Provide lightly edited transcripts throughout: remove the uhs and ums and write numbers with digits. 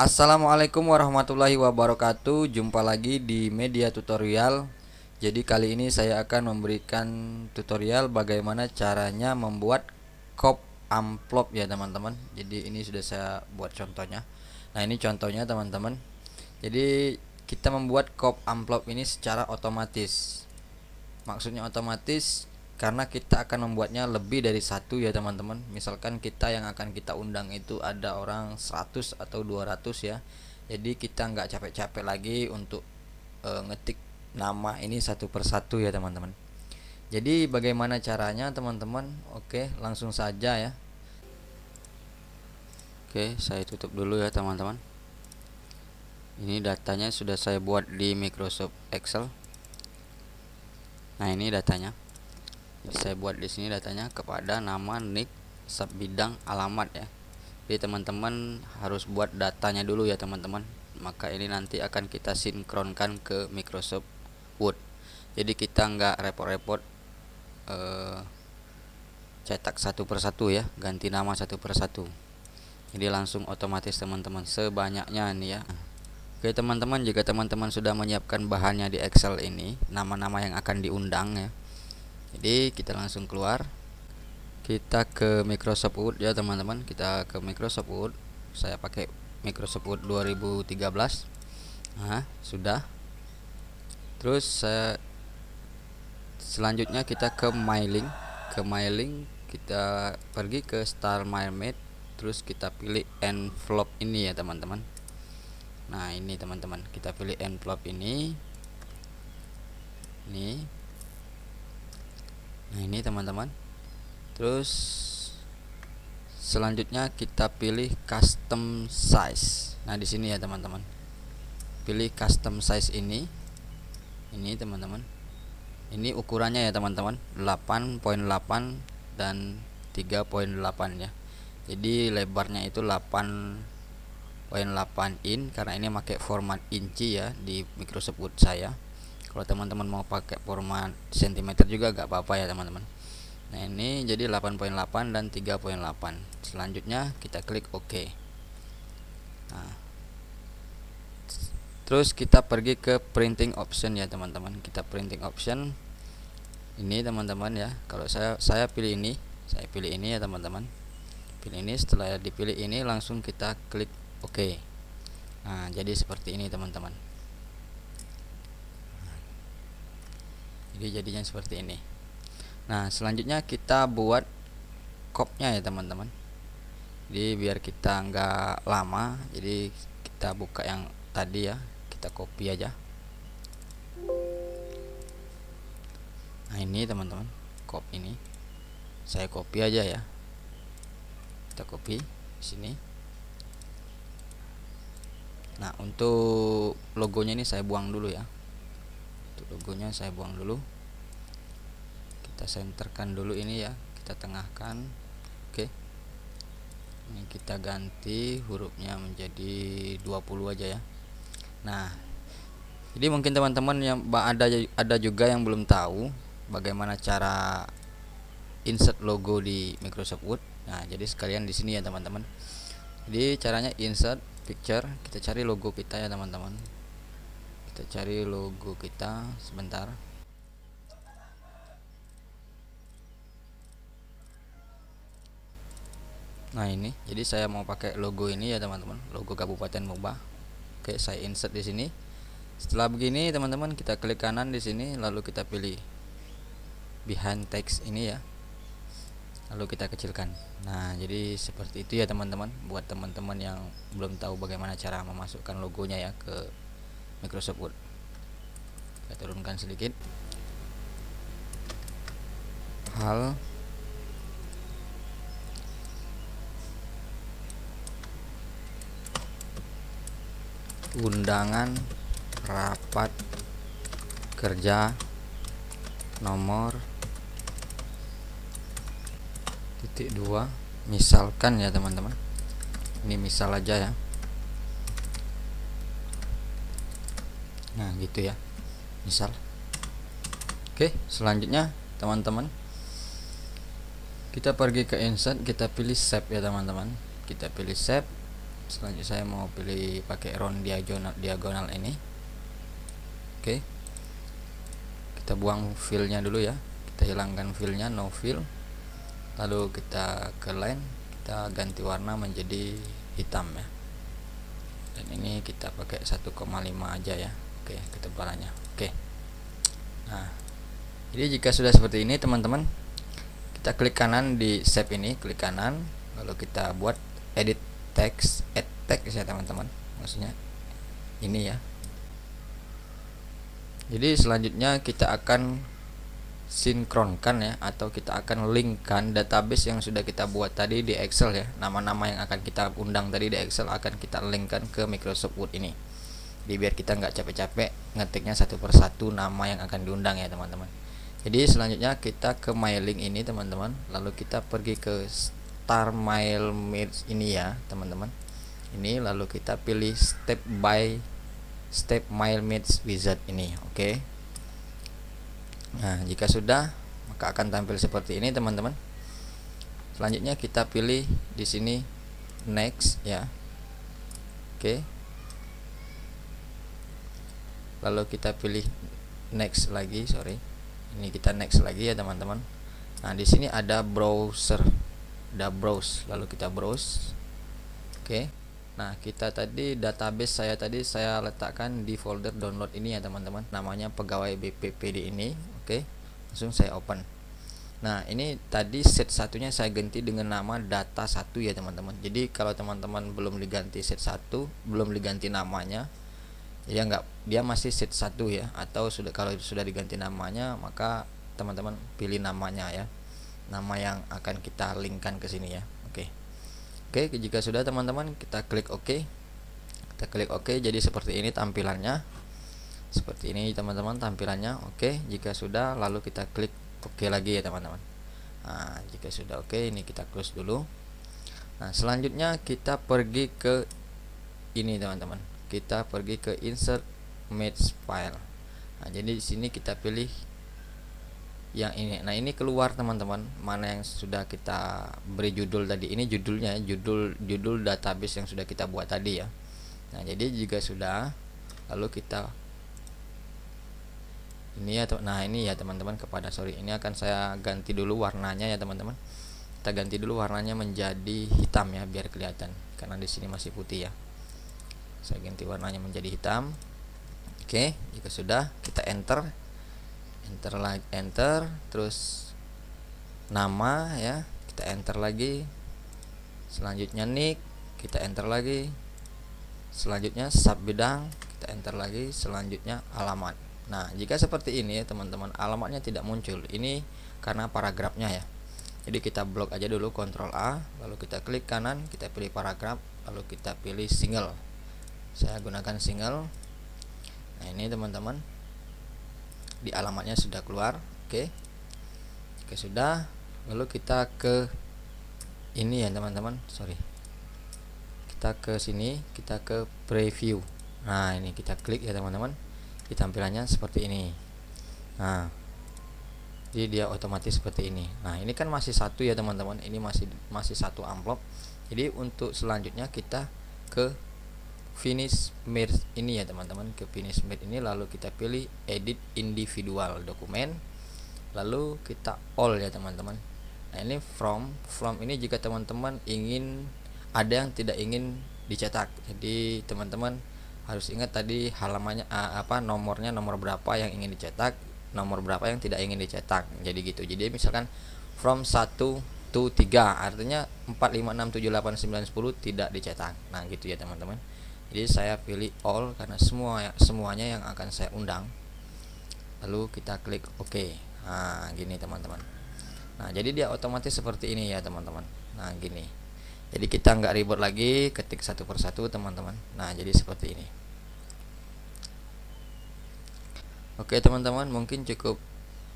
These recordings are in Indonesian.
Assalamualaikum warahmatullahi wabarakatuh. Jumpa lagi di media tutorial. Jadi kali ini saya akan memberikan tutorial bagaimana caranya membuat kop amplop ya teman-teman. Jadi ini sudah saya buat contohnya. Nah ini contohnya teman-teman. Jadi kita membuat kop amplop ini secara otomatis. Maksudnya otomatis karena kita akan membuatnya lebih dari satu ya teman-teman. Misalkan kita yang akan kita undang itu ada orang 100 atau 200 ya. Jadi kita nggak capek-capek lagi untuk ngetik nama ini satu persatu ya teman-teman. Jadi bagaimana caranya teman-teman? Oke, langsung saja ya. Oke, saya tutup dulu ya teman-teman. Ini datanya sudah saya buat di Microsoft Excel. Nah, ini datanya. Jadi saya buat di sini datanya kepada nama, nick, sub bidang, alamat ya. Jadi teman-teman harus buat datanya dulu ya teman-teman. Maka ini nanti akan kita sinkronkan ke Microsoft Word. Jadi kita nggak repot-repot cetak satu persatu ya, ganti nama satu persatu. Jadi langsung otomatis teman-teman sebanyaknya nih ya. Oke teman-teman, jika teman-teman sudah menyiapkan bahannya di Excel ini, nama-nama yang akan diundang ya. Jadi kita langsung keluar, kita ke Microsoft Word ya teman-teman. Kita ke Microsoft Word, saya pakai Microsoft Word 2013. Nah sudah. Terus selanjutnya kita ke mailing. Ke mailing kita pergi ke Start My Mail. Terus kita pilih envelope ini ya teman-teman. Nah ini teman-teman, kita pilih envelope ini. Nah ini teman-teman. Terus selanjutnya kita pilih custom size. Nah di sini ya teman-teman, pilih custom size ini teman-teman. Ini ukurannya ya teman-teman, 8.8 dan 3.8 ya. Jadi lebarnya itu 8.8 in karena ini pakai format inci ya di Microsoft Word saya. Kalau teman-teman mau pakai format cm juga gak apa-apa ya teman-teman. Nah ini jadi 8.8 dan 3.8. Selanjutnya kita klik OK. Nah, terus kita pergi ke printing option ya teman-teman. Kita printing option ini teman-teman ya. Kalau saya pilih ini, ya teman-teman. Pilih ini, setelah dipilih ini langsung kita klik OK. Nah jadi seperti ini teman-teman. Jadi jadinya seperti ini. Nah selanjutnya kita buat kopnya ya teman-teman. Jadi biar kita nggak lama, jadi kita buka yang tadi ya, kita copy aja. Nah ini teman-teman, kop ini saya copy aja ya. Kita copy sini. Nah untuk logonya ini saya buang dulu ya. Untuk logonya saya buang dulu. Kita senterkan dulu ini ya, kita tengahkan. Oke, ini kita ganti hurufnya menjadi 20 aja ya. Nah jadi mungkin teman-teman yang ada juga yang belum tahu bagaimana cara insert logo di Microsoft Word. Nah jadi sekalian di sini ya teman-teman. Jadi caranya insert picture, kita cari logo kita ya teman-teman. Kita cari logo kita sebentar. Nah ini, jadi saya mau pakai logo ini ya teman-teman, logo Kabupaten Moba. Oke, saya insert di sini. Setelah begini teman-teman, kita klik kanan di sini, lalu kita pilih behind text ini ya, lalu kita kecilkan. Nah jadi seperti itu ya teman-teman. Buat teman-teman yang belum tahu bagaimana cara memasukkan logonya ya ke Microsoft Word, kita turunkan sedikit. Hal undangan rapat kerja nomor titik 2 misalkan ya teman-teman. Ini misal aja ya. Nah gitu ya, misal. Oke, selanjutnya teman-teman, kita pergi ke insert, kita pilih save ya teman-teman. Kita pilih save. Selanjutnya saya mau pilih pakai round diagonal ini. Oke, kita buang fillnya dulu ya, kita hilangkan fillnya, no fill. Lalu kita ke line, kita ganti warna menjadi hitam ya, dan ini kita pakai 1,5 aja ya. Oke, ketebalannya. Oke, nah jadi jika sudah seperti ini teman-teman, kita klik kanan di shape ini, klik kanan, lalu kita buat edit text, add text ya teman-teman, maksudnya ini ya. Jadi selanjutnya kita akan sinkronkan ya, atau kita akan linkkan database yang sudah kita buat tadi di Excel ya. Nama-nama yang akan kita undang tadi di Excel akan kita linkkan ke Microsoft Word ini. Jadi biar kita nggak capek-capek ngetiknya satu persatu nama yang akan diundang ya teman-teman. Jadi selanjutnya kita ke mailing ini teman-teman, lalu kita pergi ke Start Mail Merge ini ya teman-teman. Ini lalu kita pilih step by step mail merge wizard ini. Oke. Nah, jika sudah, maka akan tampil seperti ini teman-teman. Selanjutnya kita pilih di sini next ya. Oke. Lalu kita pilih next lagi, sorry. Ini kita next lagi ya teman-teman. Nah, di sini ada browser, ada browse, lalu kita browse. Oke. Nah, kita tadi database saya letakkan di folder download ini ya teman-teman. Namanya pegawai BPPD ini. Oke. Langsung saya open. Nah, ini tadi set satunya saya ganti dengan nama data 1 ya teman-teman. Jadi kalau teman-teman belum diganti set 1, belum diganti namanya, ya enggak, dia masih set 1 ya. Atau kalau sudah diganti namanya, maka teman-teman pilih namanya ya, nama yang akan kita linkkan ke sini ya. Oke, jika sudah teman-teman, kita klik OK. Kita klik OK, jadi seperti ini tampilannya. Seperti ini teman-teman tampilannya. Oke, jika sudah, lalu kita klik OK lagi ya teman-teman. Nah, jika sudah OK, ini kita close dulu. Nah, selanjutnya kita pergi ke ini teman-teman. Kita pergi ke insert match file. Nah, jadi di sini kita pilih yang ini. Nah, ini keluar teman-teman, mana yang sudah kita beri judul tadi. Ini judulnya, judul database yang sudah kita buat tadi ya. Nah, jadi jika sudah, lalu kita ini ya, nah ini ya teman-teman, ini akan saya ganti dulu warnanya ya teman-teman. Kita ganti dulu warnanya menjadi hitam ya, biar kelihatan, karena di sini masih putih ya. Saya ganti warnanya menjadi hitam. Oke, jika sudah, kita enter lagi, enter, terus nama ya, kita enter lagi. Selanjutnya nick, kita enter lagi. Selanjutnya sub bidang, kita enter lagi. Selanjutnya alamat. Nah, jika seperti ini ya teman-teman, alamatnya tidak muncul. Ini karena paragrafnya ya. Jadi kita blok aja dulu, Ctrl A, lalu kita klik kanan, kita pilih paragraf, lalu kita pilih single. Saya gunakan single. Nah, ini teman-teman, di alamatnya sudah keluar. Oke, jika sudah, lalu kita ke ini ya teman-teman, sorry, kita ke sini, kita ke preview. Nah, ini kita klik ya teman-teman, di tampilannya seperti ini. Nah, jadi dia otomatis seperti ini. Nah, ini kan masih satu ya teman-teman, ini masih satu amplop. Jadi untuk selanjutnya kita ke finish merge ini ya teman-teman, ke finish merge ini, lalu kita pilih edit individual dokumen, lalu kita all ya teman-teman. Nah, ini from ini jika teman-teman ingin, ada yang tidak ingin dicetak. Jadi teman-teman harus ingat tadi halamannya nomornya, nomor berapa yang ingin dicetak, nomor berapa yang tidak ingin dicetak. Jadi gitu. Jadi misalkan from 1 to 3, artinya 4, 5, 6, 7, 8, 9, 10 tidak dicetak. Nah, gitu ya teman-teman. Jadi saya pilih all karena semuanya yang akan saya undang. Lalu kita klik OK. Nah, gini teman-teman. Nah, jadi dia otomatis seperti ini ya teman-teman. Nah, gini. Jadi kita nggak ribet lagi ketik satu persatu teman-teman. Nah, jadi seperti ini. Oke teman-teman, mungkin cukup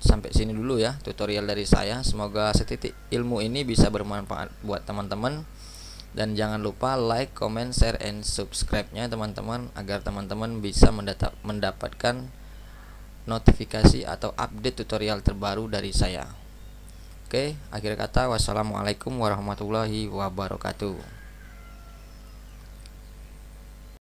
sampai sini dulu ya tutorial dari saya. Semoga setitik ilmu ini bisa bermanfaat buat teman-teman. Dan jangan lupa like, comment, share, and subscribe-nya teman-teman, agar teman-teman bisa mendapatkan notifikasi atau update tutorial terbaru dari saya. Oke, akhir kata, wassalamualaikum warahmatullahi wabarakatuh.